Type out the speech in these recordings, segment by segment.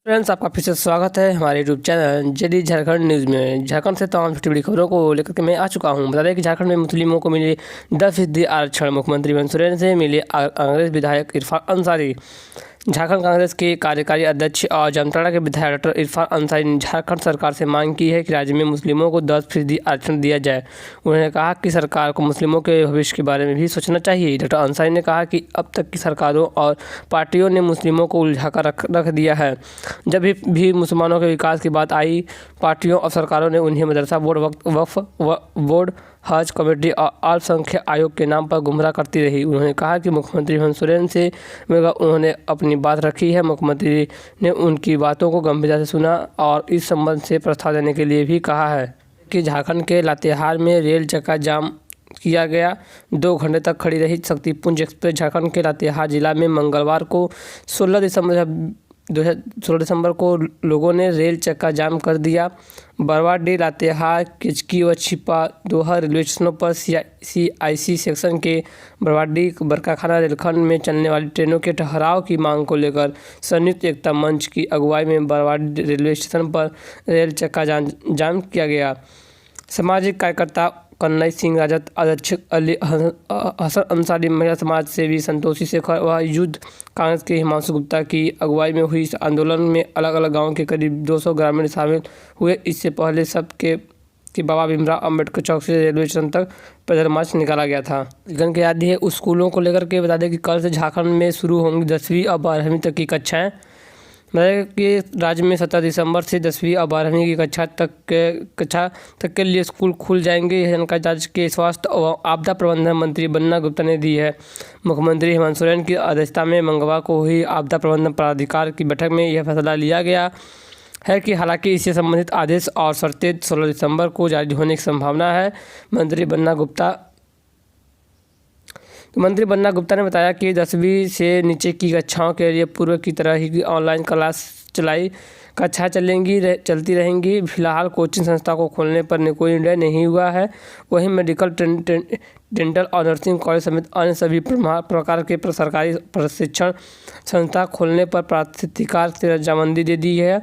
Friends, आपका फिर से स्वागत है हमारे YouTube channel JD Jharkhand news में। झारखंड से तमाम छोटी बड़ी खबरों को लेकर के मैं आ चुका हूं। बता दें कि झारखंड में मुस्लिमों को मिले 10% आरक्षण। मुख्यमंत्री हेमंत सोरेन से मिले कांग्रेस विधायक इरफान अंसारी। झारखंड कांग्रेस के कार्यकारी अध्यक्ष और जामताड़ा के विधायक डॉक्टर इरफान अंसारी ने झारखंड सरकार से मांग की है कि राज्य में मुस्लिमों को 10% आरक्षण दिया जाए। उन्होंने कहा कि सरकार को मुस्लिमों के भविष्य के बारे में भी सोचना चाहिए। डॉक्टर अंसारी ने कहा कि अब तक की सरकारों और पार्टियों ने मुस्लिमों को उलझाकर रख दिया है। जब भी मुसलमानों के विकास की बात आई, पार्टियों और सरकारों ने उन्हें मदरसा बोर्ड, वक्फ बोर्ड, हज कमेटी और अल्पसंख्यक आयोग के नाम पर गुमराह करती रही। उन्होंने कहा कि मुख्यमंत्री हेमंत सोरेन से उन्होंने अपनी बात रखी है। मुख्यमंत्री ने उनकी बातों को गंभीरता से सुना और इस संबंध से प्रस्ताव देने के लिए भी कहा है कि झारखंड के लातेहार में रेल चक्का जाम किया गया। 2 घंटे तक खड़ी रही शक्तिपुंज एक्सप्रेस। झारखंड के लातेहार जिला में मंगलवार को 16 दिसंबर को लोगों ने रेल चक्का जाम कर दिया। बरवाडीह, लातेहार, किचकी व छिपा दोहा रेलवे स्टेशनों पर CIC सेक्शन के बरवाडीह बरकाखाना रेलखंड में चलने वाली ट्रेनों के ठहराव की मांग को लेकर संयुक्त एकता मंच की अगुवाई में बरवाडीह रेलवे स्टेशन पर रेल चक्का जाम किया गया। सामाजिक कार्यकर्ता कन्हैया सिंह राजत, अध्यक्ष अली हसन अंसारी, महिला समाज सेवी संतोषी शेखर व यूथ कांग्रेस के हिमांशु गुप्ता की अगुवाई में हुई इस आंदोलन में अलग अलग गांवों के करीब 200 ग्रामीण शामिल हुए। इससे पहले कि बाबा भीमराव अम्बेडकर चौक से रेलवे स्टेशन तक पैदल मार्च निकाला गया था। लेकिन क्या याद है स्कूलों को लेकर के बता दें कि कल से झारखंड में शुरू होंगी 10वीं और 12वीं तक की कक्षाएँ। मतलब कि राज्य में 17 दिसंबर से 10वीं और 12वीं की कक्षा तक के लिए स्कूल खुल जाएंगे। यह जानकारी राज्य के स्वास्थ्य और आपदा प्रबंधन मंत्री बन्ना गुप्ता ने दी है। मुख्यमंत्री हेमंत सोरेन की अध्यक्षता में मंगलवार को हुई आपदा प्रबंधन प्राधिकार की बैठक में यह फैसला लिया गया है कि हालांकि इससे संबंधित आदेश और शर्तें 16 दिसंबर को जारी होने की संभावना है। मंत्री बन्ना गुप्ता ने बताया कि 10वीं से नीचे की कक्षाओं के लिए पूर्व की तरह ही ऑनलाइन क्लास कक्षाएँ चलती रहेंगी। फिलहाल कोचिंग संस्था को खोलने पर कोई निर्णय नहीं हुआ है। वहीं मेडिकल, डेंटल और नर्सिंग कॉलेज समेत अन्य सभी प्रकार के सरकारी प्रशिक्षण संस्था खोलने पर प्राधिकार से रजामंदी दे दी है।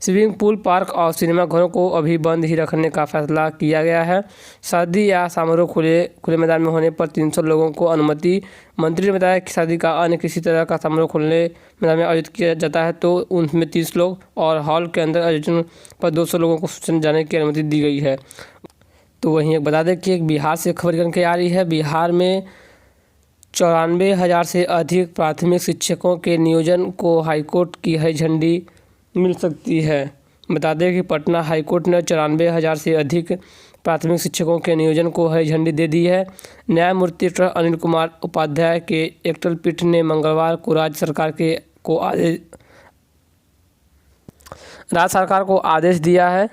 स्विमिंग पूल, पार्क और सिनेमा घरों को अभी बंद ही रखने का फैसला किया गया है। शादी या समारोह खुले मैदान में होने पर 300 लोगों को अनुमति। मंत्री ने बताया कि शादी का अन्य किसी तरह का समारोह खुले मैदान में आयोजित किया जाता है तो उनमें 30 लोग और हॉल के अंदर आयोजन पर 200 लोगों को सूचना जाने की अनुमति दी गई है। तो वहीं एक बता दें कि एक बिहार से खबर निकल के आ रही है। बिहार में 94,000 से अधिक प्राथमिक शिक्षकों के नियोजन को हाईकोर्ट की हरी झंडी मिल सकती है। बता दें कि पटना हाईकोर्ट ने 94,000 से अधिक प्राथमिक शिक्षकों के नियोजन को हरी झंडी दे दी है। न्यायमूर्ति डॉ. अनिल कुमार उपाध्याय के एकल पीठ ने मंगलवार को राज्य सरकार को आदेश दिया है।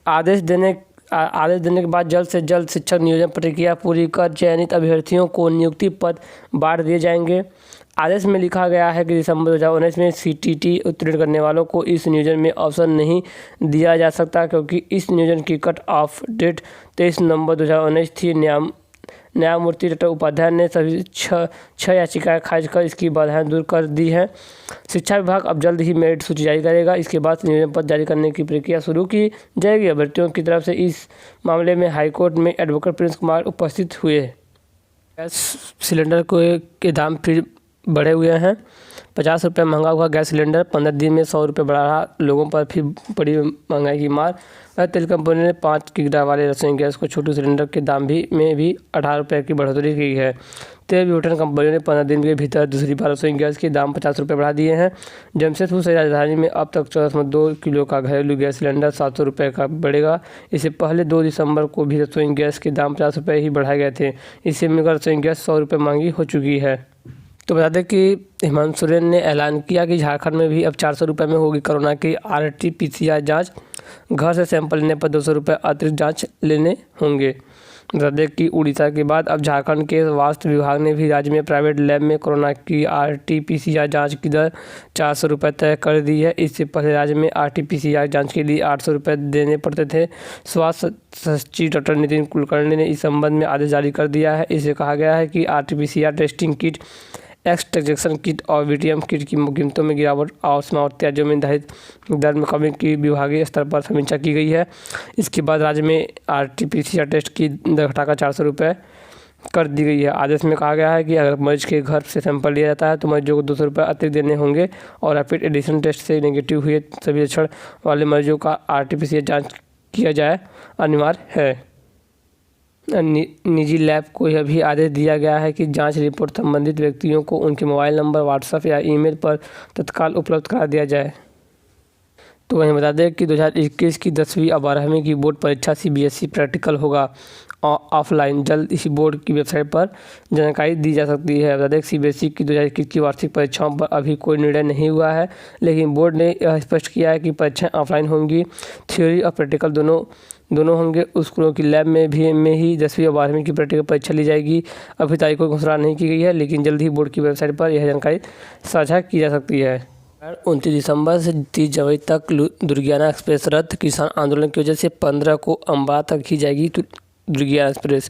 आदेश देने के बाद जल्द से जल्द शिक्षक नियोजन प्रक्रिया पूरी कर चयनित अभ्यर्थियों को नियुक्ति पद बांट दिए जाएंगे। आदेश में लिखा गया है कि दिसंबर 2019 में CTT उत्तीर्ण करने वालों को इस नियोजन में अवसर नहीं दिया जा सकता, क्योंकि इस नियोजन की कट ऑफ डेट 23 नवंबर 2019 थी। न्यायमूर्ति डॉ. उपाध्याय ने सभी छह याचिकाएं खारिज कर इसकी बाधाएं दूर कर दी हैं। शिक्षा विभाग अब जल्द ही मेरिट सूची जारी करेगा। इसके बाद नियोजन पत्र जारी करने की प्रक्रिया शुरू की जाएगी। अभ्यर्थियों की तरफ से इस मामले में हाईकोर्ट में एडवोकेट प्रिंस कुमार उपस्थित हुए। गैस सिलेंडर के दाम फिर बढ़े हुए हैं। 50 रुपये महंगा हुआ गैस सिलेंडर 15 दिन में 100 रुपये बढ़ा रहा। लोगों पर फिर बड़ी महंगाई की मार। तेल कंपनी ने 5 किग्रा वाले रसोई गैस को छोटे सिलेंडर के दाम में भी 18 रुपये की बढ़ोतरी की है। तेल विपणन कंपनी ने 15 दिन के भीतर दूसरी बार रसोई गैस के दाम 50 रुपये बढ़ा दिए हैं। जमशेदपुर से राजधानी में अब तक 14.2 किलो का घरेलू गैस सिलेंडर 700 रुपये का बढ़ेगा। इससे पहले 2 दिसंबर को भी रसोई गैस के दाम 50 रुपये ही बढ़ाए गए थे। इससे मिलकर रसोई गैस 100 रुपये महंगी हो चुकी है। तो बता दें कि हेमंत सोरेन ने ऐलान किया कि झारखंड में भी अब 400 रुपये में होगी कोरोना की RT-PCR जाँच। घर से सैंपल लेने पर 200 रुपये अतिरिक्त जाँच लेने होंगे। बता दें कि उड़ीसा के बाद अब झारखंड के स्वास्थ्य विभाग ने भी राज्य में प्राइवेट लैब में कोरोना की RT-PCR जाँच की दर 400 रुपये तय कर दी है। इससे पहले राज्य में RT-PCR जाँच के लिए 800 रुपये देने पड़ते थे। स्वास्थ्य सचिव डॉक्टर नितिन कुलकर्णी ने इस संबंध में आदेश जारी कर दिया है। इससे कहा गया है कि RT-PCR testing kit x transaction kit और वीटीएम किट की कीमतों में गिरावट और सीमा और त्याज्यों में निर्धारित दर में कमी की विभागीय स्तर पर समीक्षा की गई है। इसके बाद राज्य में RT-PCR टेस्ट की दर घटाकर 400 रुपये कर दी गई है। आदेश में कहा गया है कि अगर मरीज के घर से सैंपल लिया जाता है तो मरीजों को 200 रुपये अतिरिक्त देने होंगे और रैपिड एडिशन टेस्ट से नेगेटिव हुए सभी लक्षण वाले मरीजों का RT-PCR जाँच किया जाए अनिवार्य है। निजी लैब को यह भी आदेश दिया गया है कि जांच रिपोर्ट संबंधित व्यक्तियों को उनके मोबाइल नंबर, व्हाट्सएप या ईमेल पर तत्काल उपलब्ध करा दिया जाए। तो वहीं बता दें कि 2021 की 10वीं और 12वीं की बोर्ड परीक्षा CBSE प्रैक्टिकल होगा ऑफलाइन। जल्द इसी बोर्ड की वेबसाइट पर जानकारी दी जा सकती है। बता दें CBSE की 2021 की वार्षिक परीक्षाओं पर अभी कोई निर्णय नहीं हुआ है, लेकिन बोर्ड ने यह स्पष्ट किया है कि परीक्षाएं ऑफलाइन होंगी। थ्योरी और प्रैक्टिकल दोनों होंगे। स्कूलों की लैब में ही 10वीं और 12वीं की प्रैक्टिकल परीक्षा ली जाएगी। अभी तारीख को घोषणा नहीं की गई है, लेकिन जल्द ही बोर्ड की वेबसाइट पर यह जानकारी साझा की जा सकती है। 29 दिसंबर से 30 जनवरी तक दुर्गियाना एक्सप्रेस रद्द। किसान आंदोलन की वजह से 15 को अम्बाला तक ही जाएगी दुर्गियाना एक्सप्रेस।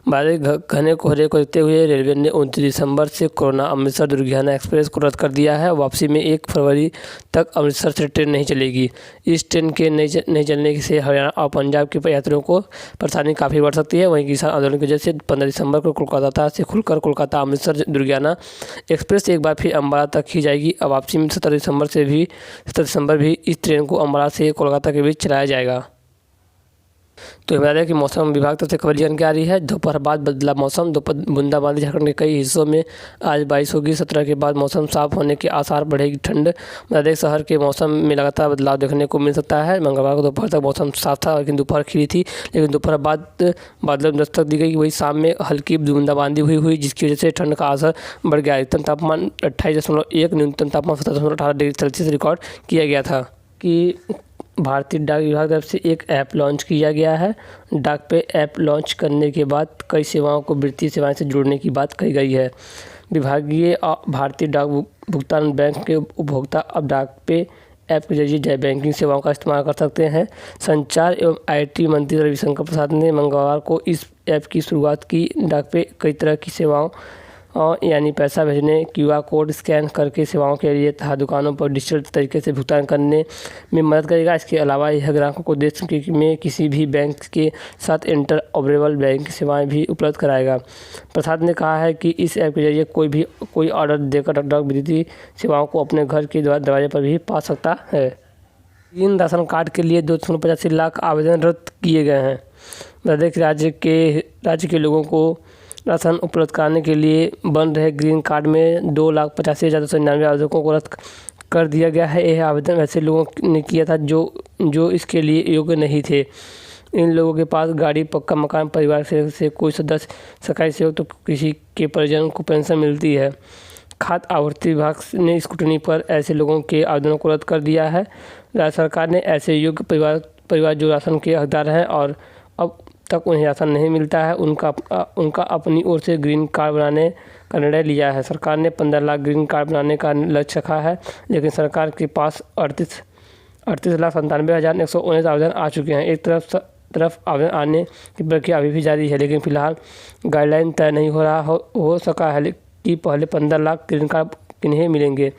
बारिश घने कोहरे को देखते हुए रेलवे ने 29 दिसंबर से कोरोना अमृतसर दुर्गियाना एक्सप्रेस को रद्द कर दिया है। वापसी में 1 फरवरी तक अमृतसर से ट्रेन नहीं चलेगी। इस ट्रेन के नहीं चलने से हरियाणा और पंजाब के यात्रियों को परेशानी काफ़ी बढ़ सकती है। वहीं किसान आंदोलन की वजह से 15 दिसंबर को कोलकाता से खुलकर कोलकाता अमृतसर दुर्गियाना एक्सप्रेस एक बार फिर अम्बाला तक ही जाएगी। अब वापसी में 17 दिसंबर भी इस ट्रेन को अम्बाला से कोलकाता के बीच चलाया जाएगा। तो बता दें कि मौसम विभाग तरफ से खबर जानकारी है। दोपहर बाद बदला मौसम, बूंदाबांदी झारखंड के कई हिस्सों में आज बारिश होगी। 17 के बाद मौसम साफ होने के आसार, बढ़ेगी ठंड। बता दें शहर के मौसम में लगातार बदलाव देखने को मिल सकता है। मंगलवार को दोपहर तक मौसम साफ था, लेकिन दोपहर खिली थी, लेकिन दोपहर बाद बादलों में दस्तक दी गई। वही शाम में हल्की बूंदाबांदी हुई जिसकी वजह से ठंड का असर बढ़ गया। अधिकतम तापमान 28.1, न्यूनतम तापमान 17.18 डिग्री सेल्सियस रिकॉर्ड किया गया था। कि भारतीय डाक विभाग तरफ से एक ऐप लॉन्च किया गया है। डाक पे ऐप लॉन्च करने के बाद कई सेवाओं को वित्तीय सेवाएं से जोड़ने की बात कही गई है। विभागीय भारतीय डाक भुगतान बैंक के उपभोक्ता अब डाक पे ऐप के जरिए बैंकिंग सेवाओं का इस्तेमाल कर सकते हैं। संचार एवं IT मंत्री रविशंकर प्रसाद ने मंगलवार को इस ऐप की शुरुआत की। डाक पे कई तरह की सेवाओं यानी पैसा भेजने, QR कोड स्कैन करके सेवाओं के लिए तथा दुकानों पर डिजिटल तरीके से भुगतान करने में मदद करेगा। इसके अलावा यह ग्राहकों को देश में किसी भी बैंक के साथ इंटरऑपरेबल बैंक सेवाएं भी उपलब्ध कराएगा। प्रसाद ने कहा है कि इस ऐप के जरिए कोई ऑर्डर देकर डाक वित्तीय सेवाओं को अपने घर के दरवाजे पर भी पा सकता है। 3 राशन कार्ड के लिए 285 लाख आवेदन रद्द किए गए हैं। बता दें राज्य के लोगों को राशन उपलब्ध कराने के लिए बन रहे ग्रीन कार्ड में 2,85,299 आवेदकों को रद्द कर दिया गया है। यह आवेदन ऐसे लोगों ने किया था जो इसके लिए योग्य नहीं थे। इन लोगों के पास गाड़ी, पक्का मकान, परिवार से कोई सदस्य, सरकारी सेवक तो किसी के परिजन को पेंशन मिलती है। खाद्य आपूर्ति विभाग ने स्क्रूटनी पर ऐसे लोगों के आवेदनों को रद्द कर दिया है। राज्य सरकार ने ऐसे योग्य परिवार जो राशन के हकदार हैं और अब तक उन्हें राशन नहीं मिलता है, उनका अपनी ओर से ग्रीन कार्ड बनाने का निर्णय लिया है। सरकार ने 15 लाख ग्रीन कार्ड बनाने का लक्ष्य रखा है, लेकिन सरकार के पास 38,97,119 आवेदन आ चुके हैं। एक तरफ आवेदन आने की प्रक्रिया अभी भी जारी है, लेकिन फिलहाल गाइडलाइन तय नहीं हो सका है कि पहले 15 लाख ग्रीन कार्ड किन्हें मिलेंगे।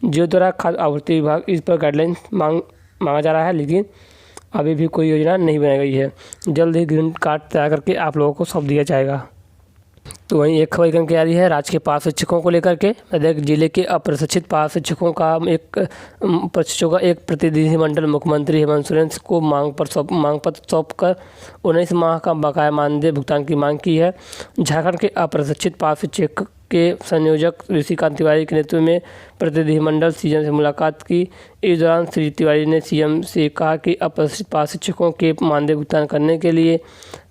जियो द्वारा खाद्य आपूर्ति विभाग इस पर गाइडलाइन मांगा जा रहा है, लेकिन अभी भी कोई योजना नहीं बनाई गई है। जल्द ही ग्रीन कार्ड तैयार करके आप लोगों को सौंप दिया जाएगा। तो वहीं एक खबर निकल के आ रही है राज्य के पास शिक्षकों को लेकर के। जिले के अप्रशिक्षित पास शिक्षकों का एक प्रतिनिधिमंडल मुख्यमंत्री हेमंत सोरेन को मांग पत्र सौंप कर 19 माह का बकाया मानदेय भुगतान की मांग की है। झारखंड के अप्रशिक्षित पास शिक्षक के संयोजक ऋषिकांत तिवारी के नेतृत्व में प्रतिनिधिमंडल CM से मुलाकात की। इस दौरान श्री तिवारी ने CM से कहा कि अप्रशिक्षित पास शिक्षकों के मानदेय भुगतान करने के लिए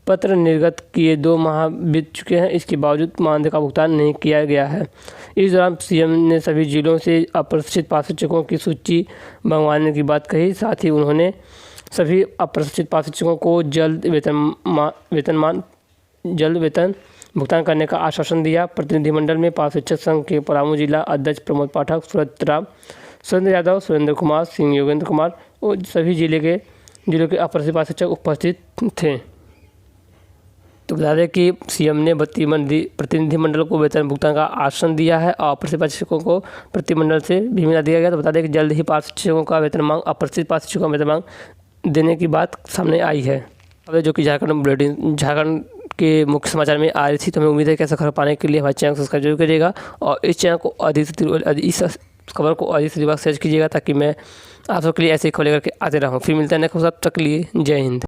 पत्र निर्गत किए 2 माह बीत चुके हैं, इसके बावजूद मानदेय का भुगतान नहीं किया गया है। इस दौरान CM ने सभी जिलों से अप्रशिक्षित पास शिक्षकों की सूची मंगवाने की बात कही। साथ ही उन्होंने सभी अप्रशिक्षित पास शिक्षकों को जल्द वेतन भुगतान करने का आश्वासन दिया। प्रतिनिधिमंडल में पास शिक्षक संघ के पलामू जिला अध्यक्ष प्रमोद पाठक, सुरेंद्र यादव, सुरेंद्र कुमार सिंह, योगेंद्र कुमार और सभी जिलों के अप्रशिक्षित पास शिक्षक उपस्थित थे। तो बता दें कि सीएम ने प्रतिनिधिमंडल को वेतन भुगतान का आश्वासन दिया है और अप्रशिक्षित शिक्षकों को प्रतिनिधिमंडल से भी मिला दिया गया। तो बता दें कि जल्द ही पात्र शिक्षकों का वेतन मांग अप्रशिक्षित पात्र शिक्षकों का वेतन मांग देने की बात सामने आई है। अब जो कि झारखंड के मुख्य समाचार में आ रही थी। तो हमें उम्मीद है कि ऐसा खबर पाने के लिए हमारे चैनल को सब्सक्राइब जरूर करिएगा और इस चैनल को इस खबर को अधिक से अधिक शेयर कीजिएगा ताकि मैं आप सबके लिए ऐसी खबर लेकर के आते रहूँ। फिर मिलते हैं नेक्स्ट, तब तक के लिए जय हिंद।